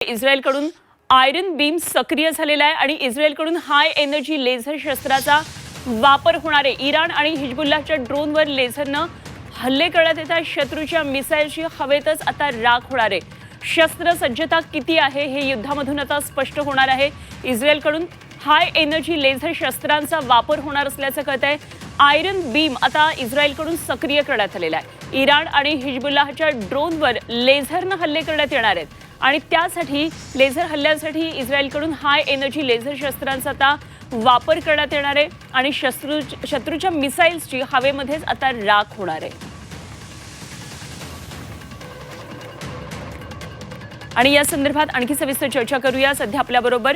इस्रायलकडून iron beam सक्रिय झालेला आहे आणि इस्रायलकडून हाय एनर्जी लेझर शस्त्राचा वापर होणार आहे। इराण आणि हिजबुल्लाहच्या ड्रोनवर लेझरनं हल्ले करण्यात येतात। शत्रूच्या मिसाईलची हवेतच आता राख होणार आहे। शस्त्र सज्जता किती आहे हे युद्धामधून आता स्पष्ट होणार आहे। इस्रायलकडून हाय एनर्जी लेझर शस्त्रांचा वापर होणार असल्याचं कळतंय। आयरन बीम आता इस्रायलकडून सक्रिय करण्यात आलेला आहे। इराण आणि हिजबुल्लाहच्या ड्रोनवर लेझरनं हल्ले करण्यात येणार आहेत आणि त्यासाठी लेझर हल्ल्यासाठी इस्रायलकडून हाय एनर्जी लेझर शस्त्रांचा आता वापर करण्यात येणार आहे आणि शत्रूच्या मिसाईल्सची हवेमध्येच आता राख होणार आहे। आणि या संदर्भात आणखी सविस्तर चर्चा करूया। सध्या आपल्याबरोबर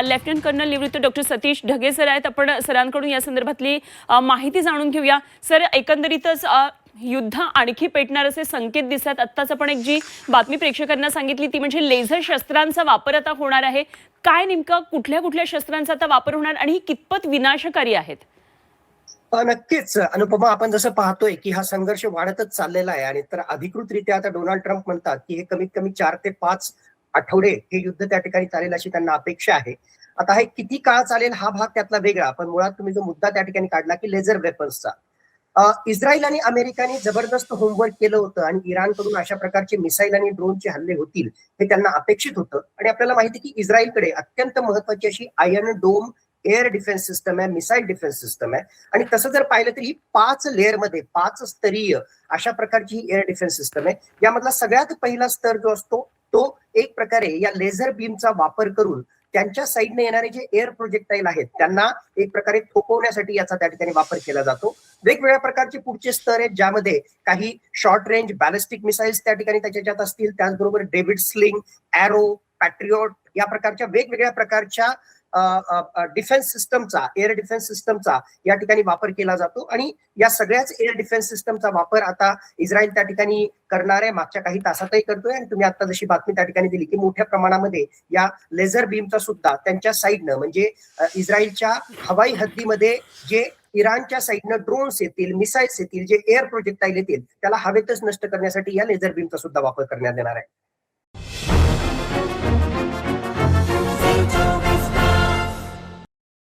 लेफ्टनंट कर्नल निवृत्त डॉक्टर सतीश ढगे सर आहेत। आपण सरांकडून या संदर्भातली माहिती जाणून घेऊया। सर, एकंदरीतच युद्ध आणखी पेटणार असे संकेत दिसतात। आत्ताच आपण एक जी बातमी प्रेक्षकांना सांगितली ती म्हणजे लेझर शस्त्रांचा वापर आता होणार आहे। काय नेमकं कुठल्या कुठल्या शस्त्रांचा आता वापर होणार आणि ही कितपत विनाशकारी आहेत? नक्कीच अनुपमा, आपण जसं पाहतोय की हा संघर्ष वाढतच चाललेला आहे आणि तर अधिकृतरित्या आता डोनाल्ड ट्रम्प म्हणतात की हे कमीत कमी 4 ते 5 आठवडे हे युद्ध त्या ठिकाणी चालेल अशी त्यांना अपेक्षा आहे। आता हे किती काळ चालेल हा भाग त्यातला वेगळा, पण मुळात तुम्ही जो मुद्दा त्या ठिकाणी काढला की लेझर वेपन्सचा, इस्रायल आणि अमेरिकाने जबरदस्त होमवर्क केलं होतं आणि इराणकडून अशा प्रकारचे मिसाईल आणि ड्रोनचे हल्ले होतील हे त्यांना अपेक्षित होतं। आणि आपल्याला माहिती की इस्रायलकडे अत्यंत महत्वाची अशी iron dome air defence system आहे, मिसाईल डिफेन्स सिस्टम आहे। आणि तसं जर पाहिलं तर ही 5 लेअर मध्ये 5 स्तरीय अशा प्रकारची ही एअर डिफेन्स सिस्टम आहे। यामधला सगळ्यात पहिला स्तर जो असतो तो एक प्रकारे या लेझर बीमचा वापर करून त्यांच्या साईडने येणारे जे एअर प्रोजेक्टाईल आहेत त्यांना एक प्रकारे थोपवण्यासाठी याचा त्या ठिकाणी वापर केला जातो। वेगवेगळ्या प्रकारचे पुढचे स्तर आहेत ज्यामध्ये काही शॉर्ट रेंज बॅलिस्टिक मिसाईल्स त्या ठिकाणी त्याच्यात असतील, त्याचबरोबर डेव्हिड स्लिंग, एरो, पॅट्रियॉट या प्रकारच्या वेगवेगळ्या प्रकारच्या डिफेन्स सिस्टमचा, एअर डिफेन्स सिस्टमचा या ठिकाणी वापर केला जातो। आणि या सगळ्याच एअर डिफेन्स सिस्टमचा वापर आता इस्रायल त्या ठिकाणी करणार आहे, मागच्या काही तासातही करतोय। आणि तुम्ही आता जशी बातमी त्या ठिकाणी दिली की मोठ्या प्रमाणामध्ये या लेझर बीमचा सुद्धा त्यांच्या साईडनं म्हणजे इस्रायलच्या हवाई हद्दीमध्ये जे इराणच्या साईडनं ड्रोन्स येतील, मिसाईल्स येतील, जे एअर प्रोजेक्टाईल येतील त्याला हवेतच नष्ट करण्यासाठी या लेझर बीमचा सुद्धा वापर करण्यात येणार आहे।